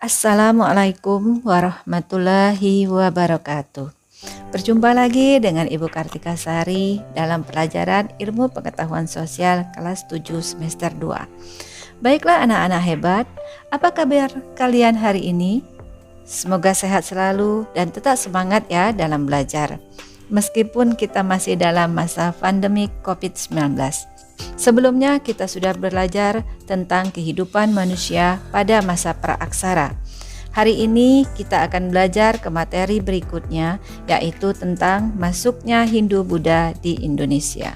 Assalamualaikum warahmatullahi wabarakatuh. Berjumpa lagi dengan Ibu Kartika Sari dalam pelajaran Ilmu Pengetahuan Sosial kelas 7 semester 2. Baiklah anak-anak hebat, apa kabar kalian hari ini? Semoga sehat selalu dan tetap semangat ya dalam belajar. Meskipun kita masih dalam masa pandemi COVID-19. Sebelumnya kita sudah belajar tentang kehidupan manusia pada masa praaksara. Hari ini kita akan belajar ke materi berikutnya, yaitu tentang masuknya Hindu-Buddha di Indonesia.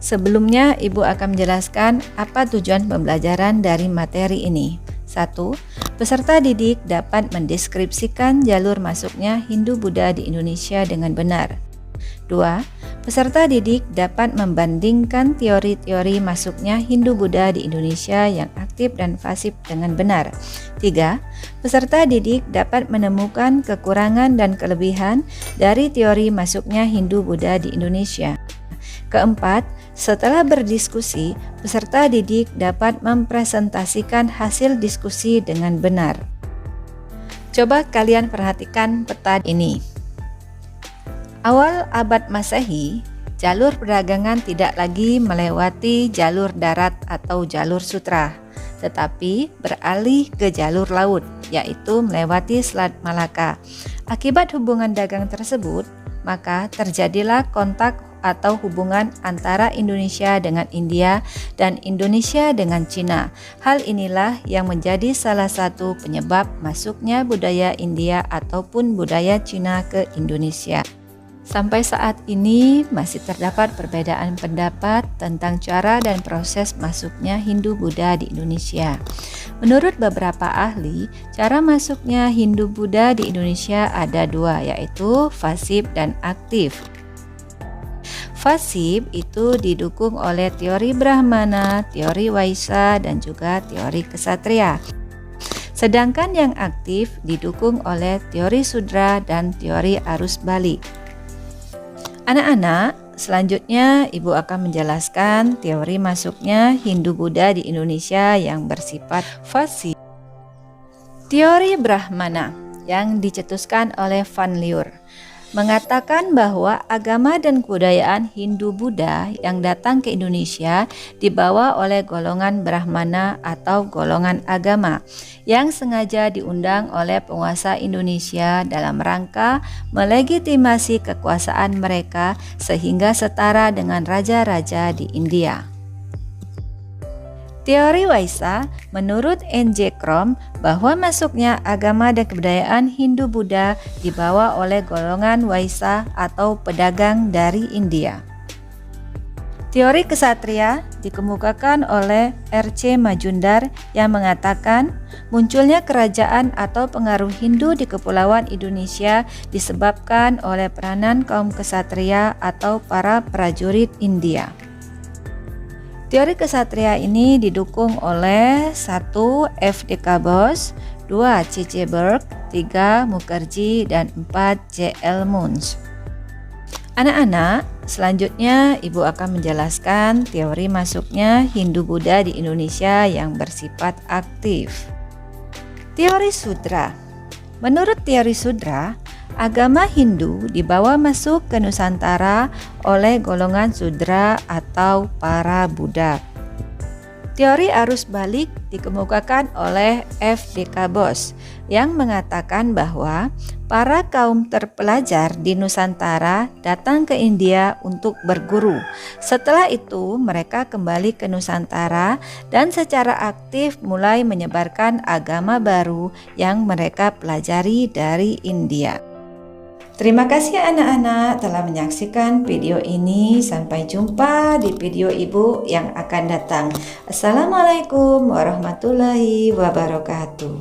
Sebelumnya Ibu akan menjelaskan apa tujuan pembelajaran dari materi ini. 1. Peserta didik dapat mendeskripsikan jalur masuknya Hindu-Buddha di Indonesia dengan benar. 2. Peserta didik dapat membandingkan teori-teori masuknya Hindu-Buddha di Indonesia yang aktif dan pasif dengan benar. 3. Peserta didik dapat menemukan kekurangan dan kelebihan dari teori masuknya Hindu-Buddha di Indonesia. Keempat, setelah berdiskusi, peserta didik dapat mempresentasikan hasil diskusi dengan benar. Coba kalian perhatikan peta ini. Awal abad Masehi, jalur perdagangan tidak lagi melewati jalur darat atau jalur sutra, tetapi beralih ke jalur laut, yaitu melewati Selat Malaka. Akibat hubungan dagang tersebut, maka terjadilah kontak atau hubungan antara Indonesia dengan India dan Indonesia dengan Cina. Hal inilah yang menjadi salah satu penyebab masuknya budaya India ataupun budaya Cina ke Indonesia. Sampai saat ini masih terdapat perbedaan pendapat tentang cara dan proses masuknya Hindu-Buddha di Indonesia. Menurut beberapa ahli, cara masuknya Hindu-Buddha di Indonesia ada dua, yaitu pasif dan aktif. Pasif itu didukung oleh teori Brahmana, teori Waisa, dan juga teori Ksatria. Sedangkan yang aktif didukung oleh teori Sudra dan teori arus balik. Anak-anak, selanjutnya Ibu akan menjelaskan teori masuknya Hindu-Buddha di Indonesia yang bersifat pasif. Teori Brahmana yang dicetuskan oleh Van Lier mengatakan bahwa agama dan kebudayaan Hindu-Buddha yang datang ke Indonesia dibawa oleh golongan Brahmana atau golongan agama yang sengaja diundang oleh penguasa Indonesia dalam rangka melegitimasi kekuasaan mereka sehingga setara dengan raja-raja di India. Teori Waisa menurut N.J. Krom bahwa masuknya agama dan kebudayaan Hindu-Buddha dibawa oleh golongan Waisa atau pedagang dari India. Teori Ksatria dikemukakan oleh R.C. Majumdar yang mengatakan munculnya kerajaan atau pengaruh Hindu di Kepulauan Indonesia disebabkan oleh peranan kaum Ksatria atau para prajurit India. Teori Ksatria ini didukung oleh 1. F.D.K. Bose, 2. C.C. Burke, 3. Mukherjee, dan 4. J.L. Munch. Anak-anak, selanjutnya Ibu akan menjelaskan teori masuknya Hindu-Buddha di Indonesia yang bersifat aktif. Teori Sudra. Menurut teori Sudra, agama Hindu dibawa masuk ke Nusantara oleh golongan Sudra atau para budak. Teori arus balik dikemukakan oleh F.D.K. Bose yang mengatakan bahwa para kaum terpelajar di Nusantara datang ke India untuk berguru. Setelah itu mereka kembali ke Nusantara dan secara aktif mulai menyebarkan agama baru yang mereka pelajari dari India. Terima kasih anak-anak telah menyaksikan video ini. Sampai jumpa di video Ibu yang akan datang. Assalamualaikum warahmatullahi wabarakatuh.